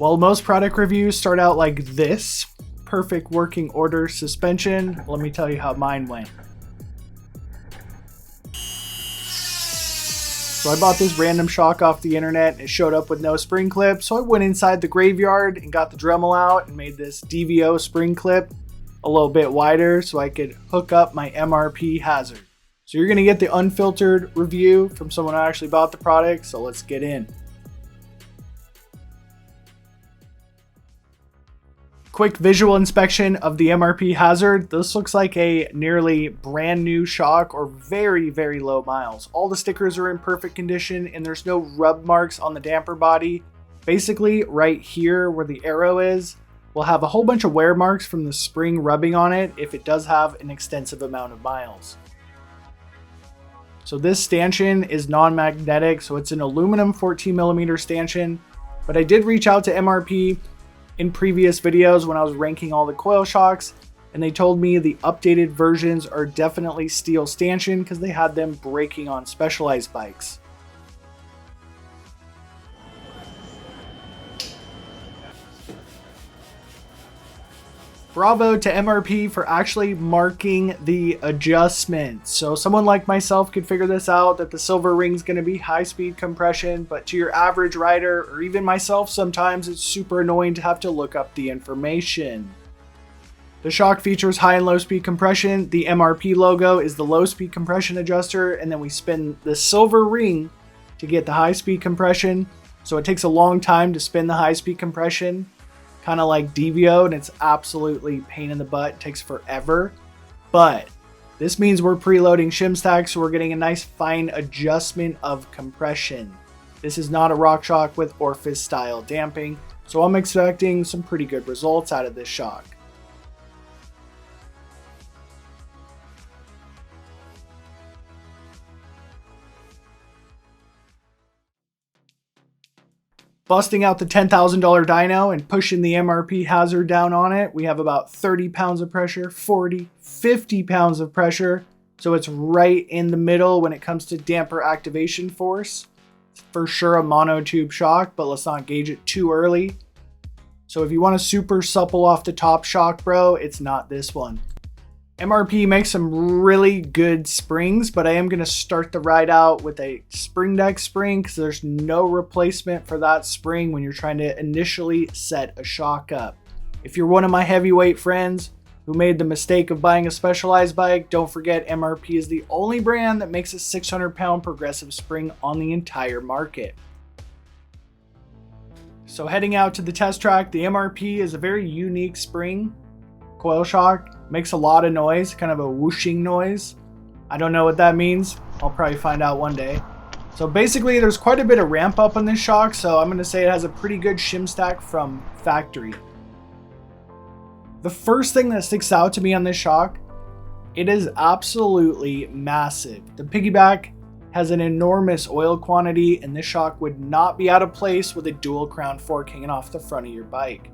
While most product reviews start out like this, perfect working order suspension, let me tell you how mine went. So I bought this random shock off the internet and it showed up with no spring clip. So I went inside the graveyard and got the Dremel out and made this DVO spring clip a little bit wider so I could hook up my MRP hazard. So you're gonna get the unfiltered review from someone who actually bought the product, so let's get in. Quick visual inspection of the MRP hazard. This looks like a nearly brand new shock or very, very low miles. All the stickers are in perfect condition and there's no rub marks on the damper body. Basically, right here where the arrow is, we'll have a whole bunch of wear marks from the spring rubbing on it if it does have an extensive amount of miles. So this stanchion is non-magnetic, so it's an aluminum 14mm stanchion, but I did reach out to MRP in previous videos when I was ranking all the coil shocks, and they told me the updated versions are definitely steel stanchion because they had them breaking on Specialized bikes. Bravo to MRP for actually marking the adjustment. So someone like myself could figure this out, that the silver ring is going to be high speed compression, but to your average rider or even myself, sometimes it's super annoying to have to look up the information. The shock features high and low speed compression. The MRP logo is the low speed compression adjuster, and then we spin the silver ring to get the high speed compression. So it takes a long time to spin the high speed compression, kind of like DVO, and it's absolutely pain in the butt. It takes forever, but this means we're preloading shim stacks, so we're getting a nice fine adjustment of compression. This is not a rock shock with orifice style damping, so I'm expecting some pretty good results out of this shock. Busting out the $10,000 dyno and pushing the MRP hazard down on it, we have about 30 pounds of pressure, 40, 50 pounds of pressure. So it's right in the middle when it comes to damper activation force. It's for sure a monotube shock, but let's not gauge it too early. So if you want a super supple off the top shock, bro, it's not this one. MRP makes some really good springs, but I am going to start the ride out with a spring deck spring because there's no replacement for that spring when you're trying to initially set a shock up. If you're one of my heavyweight friends who made the mistake of buying a Specialized bike, don't forget MRP is the only brand that makes a 600-pound progressive spring on the entire market. So heading out to the test track, the MRP is a very unique spring. Coil shock makes a lot of noise, kind of a whooshing noise. I don't know what that means. I'll probably find out one day. So basically there's quite a bit of ramp up on this shock, so I'm going to say it has a pretty good shim stack from factory. The first thing that sticks out to me on this shock, it is absolutely massive. The piggyback has an enormous oil quantity, and this shock would not be out of place with a dual crown fork hanging off the front of your bike.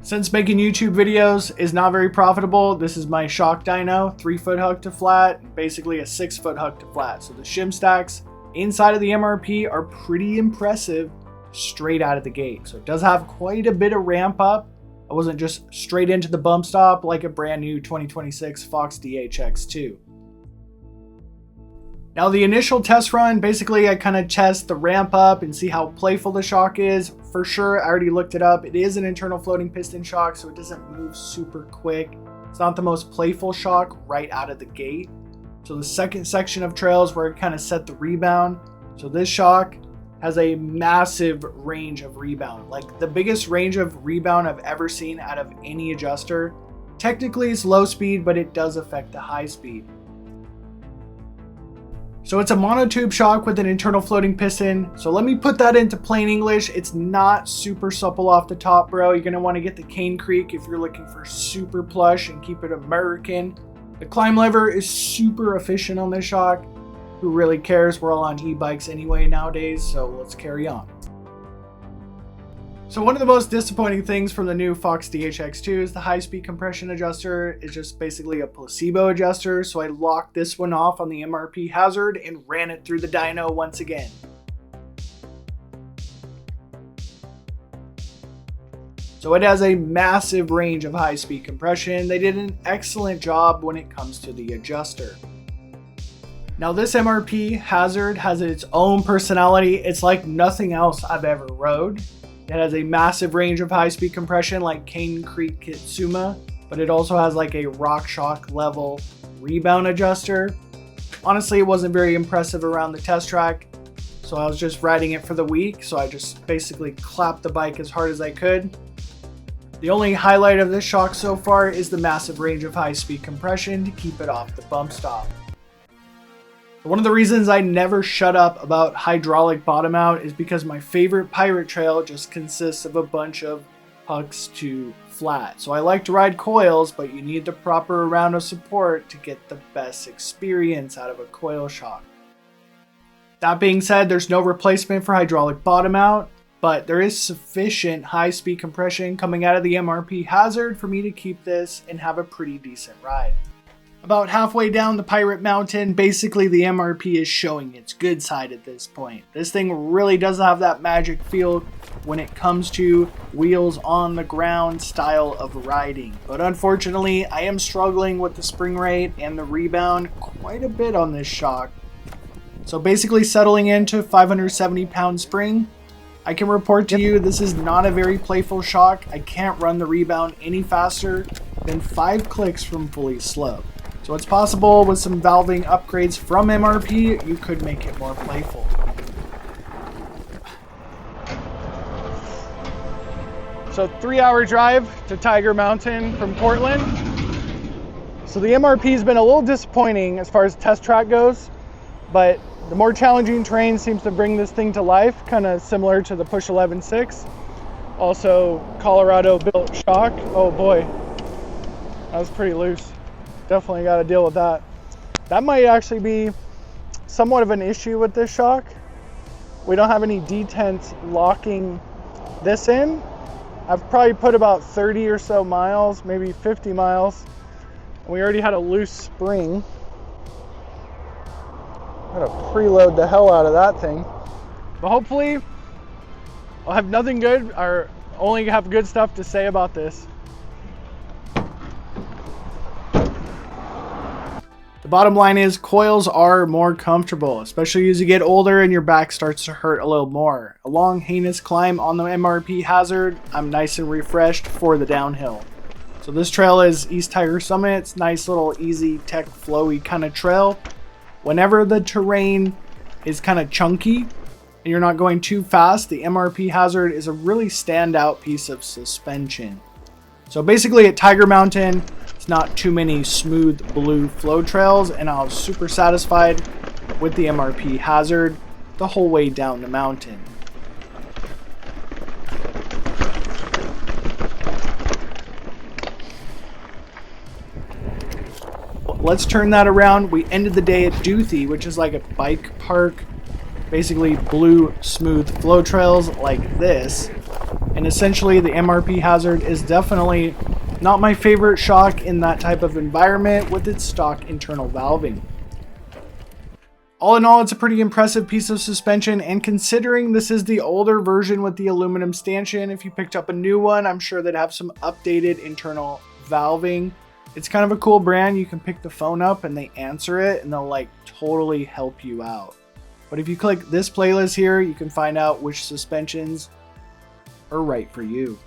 Since making YouTube videos is not very profitable, this is my shock dyno, 3-foot hook to flat, basically a 6-foot hook to flat. So the shim stacks inside of the MRP are pretty impressive straight out of the gate. So it does have quite a bit of ramp up. I wasn't just straight into the bump stop like a brand new 2026 Fox DHX2. Now the initial test run, basically I kind of test the ramp up and see how playful the shock is. For sure, I already looked it up. It is an internal floating piston shock, so it doesn't move super quick. It's not the most playful shock right out of the gate. So the second section of trails where it kind of set the rebound. So this shock has a massive range of rebound, like the biggest range of rebound I've ever seen out of any adjuster. Technically it's low speed, but it does affect the high speed. So it's a monotube shock with an internal floating piston. So let me put that into plain English. It's not super supple off the top, bro. You're gonna wanna get the Cane Creek if you're looking for super plush and keep it American. The climb lever is super efficient on this shock. Who really cares? We're all on e-bikes anyway nowadays, so let's carry on. So one of the most disappointing things from the new Fox DHX2 is the high-speed compression adjuster is just basically a placebo adjuster, so I locked this one off on the MRP hazard and ran it through the dyno once again. So it has a massive range of high-speed compression. They did an excellent job when it comes to the adjuster. Now this MRP Hazard has its own personality. It's like nothing else I've ever rode. It has a massive range of high-speed compression like Cane Creek Kitsuma, but it also has like a RockShox level rebound adjuster. Honestly, it wasn't very impressive around the test track, so I was just riding it for the week, so I just basically clapped the bike as hard as I could. The only highlight of this shock so far is the massive range of high-speed compression to keep it off the bump stop. One of the reasons I never shut up about hydraulic bottom out is because my favorite pirate trail just consists of a bunch of hucks to flat. So I like to ride coils, but you need the proper amount of support to get the best experience out of a coil shock. That being said, there's no replacement for hydraulic bottom out, but there is sufficient high-speed compression coming out of the MRP Hazard for me to keep this and have a pretty decent ride. About halfway down the Pirate Mountain, basically the MRP is showing its good side at this point. This thing really does have that magic feel when it comes to wheels on the ground style of riding. But unfortunately, I am struggling with the spring rate and the rebound quite a bit on this shock. So basically settling into 570 pound spring, I can report to you this is not a very playful shock. I can't run the rebound any faster than 5 clicks from fully slow. So it's possible with some valving upgrades from MRP, you could make it more playful. So 3-hour drive to Tiger Mountain from Portland. So the MRP has been a little disappointing as far as test track goes, but the more challenging terrain seems to bring this thing to life, kind of similar to the Push 11.6. Also Colorado built shock. Oh boy, that was pretty loose. Definitely got to deal with that. That might actually be somewhat of an issue with this shock. We don't have any detents locking this in. I've probably put about 30 or so miles, maybe 50 miles. And we already had a loose spring. Gotta preload the hell out of that thing. But hopefully I'll have nothing good or only have good stuff to say about this. The bottom line is coils are more comfortable, especially as you get older and your back starts to hurt a little more. A long heinous climb on the MRP Hazard, I'm nice and refreshed for the downhill. So this trail is East Tiger Summit. It's nice little easy tech flowy kind of trail. Whenever the terrain is kind of chunky and you're not going too fast, the MRP Hazard is a really standout piece of suspension. So basically at Tiger Mountain, it's not too many smooth blue flow trails, and I was super satisfied with the MRP Hazard the whole way down the mountain. Let's turn that around. We ended the day at Duthie, which is like a bike park, basically blue smooth flow trails like this. And essentially the MRP Hazard is definitely not my favorite shock in that type of environment with its stock internal valving. All in all, it's a pretty impressive piece of suspension, and considering this is the older version with the aluminum stanchion, if you picked up a new one, I'm sure they'd have some updated internal valving. It's kind of a cool brand. You can pick the phone up and they answer it and they'll like totally help you out. But if you click this playlist here, you can find out which suspensions are right for you.